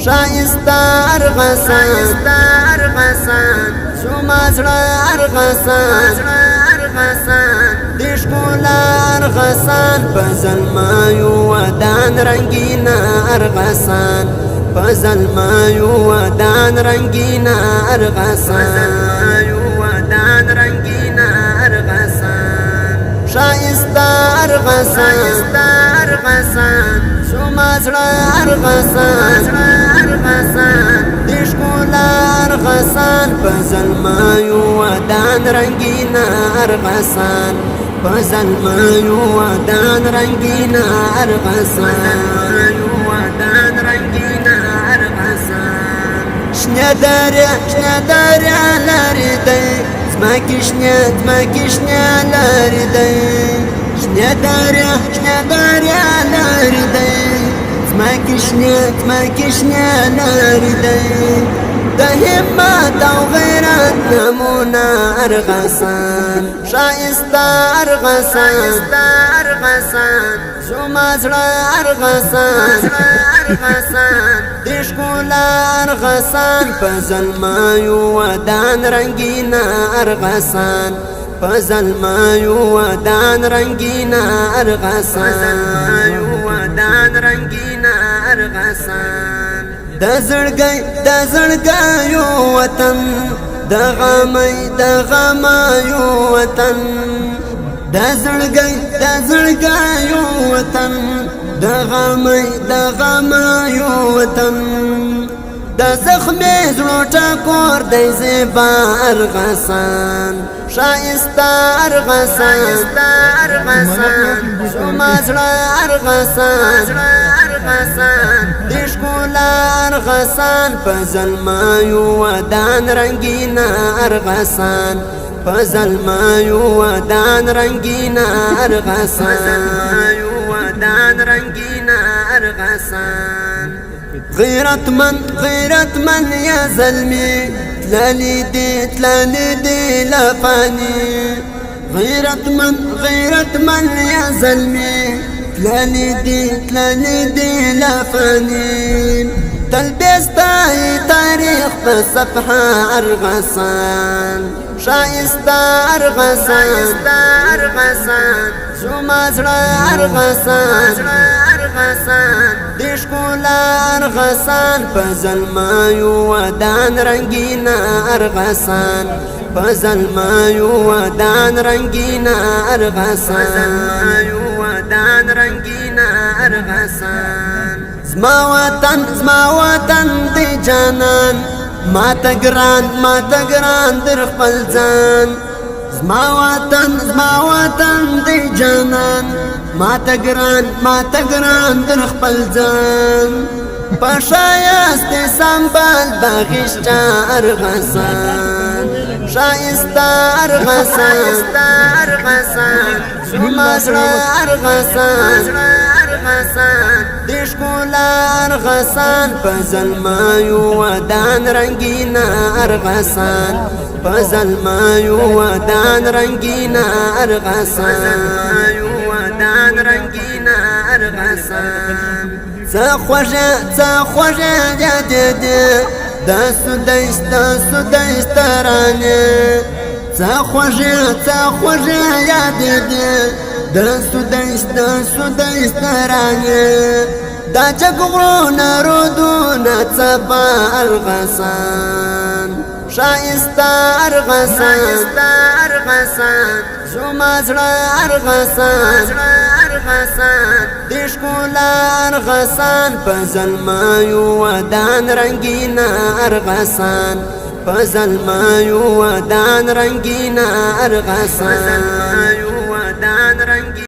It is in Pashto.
شایسته ارغسان زما زړه ارغسان د ښکلا ارغسان په زلمیو ودان رنګین ارغسان په زلمیو ودان رنګین ارغسان شایسته ارغسان زما زړه ارغسان د ښکلا ارغسان په زلمیو ودان رنګین ارغسان په زلمیو ودان رنګین ارغسان شنه دریا لرې دی زمکې شنه لرې دی شنه دریا لرې دی زمکې شنه لرې دی د همت او غیرت نمونه ارغسان شایسته ارغسان زما زړه ارغسان د ښکلا ارغسان په زلمیو ودان رنګین ارغسان په زلمیو ودان رنګین ارغسان د زړګیو وطن د غمیو وطن د زړګیو وطن د غمیو وطن د زخمي زړه ټکور دی زیبا ارغسان شایسته ارغسان زما زړه ارغسان د ښکلا ارغسان په زلمیو ودان رنګین ارغسان په زلمیو ودان رنګین ارغسان غیرتمن یا زلمی تلالی دی لفانی غیرتمن یا زلمی تلالی دی لفانی تلبستی تاریخ په صفحه ارغسان شایسته ارغسان زما زړه ارغسان د ښکلا ارغسان په زلمیو ودان رنګین ارغسان په زلمیو ودان رنګین ارغسان زما وطن دی جانان ماته ګران در خپل ځان زما وطن دی جانان ماته ګران در خپل ځان په ښایست سنبل بغشته ارغسان شایسته ارغسان زما زړه ارغسان د ښکلا ارغسان په زلمیو ودان رنګین ارغسان په زلمیو ودان رنګین ارغسان څه خوږه جدي د سودای سترانه څه خوږه یادې د سودای سترانه دا جګړونه رودونه څپه ارغسان شایسته ارغسان زما زړه ارغسان د ښکلا ارغسان په زلمیو ودان رنګین ارغسان په زلمیو ودان رنګین ارغسان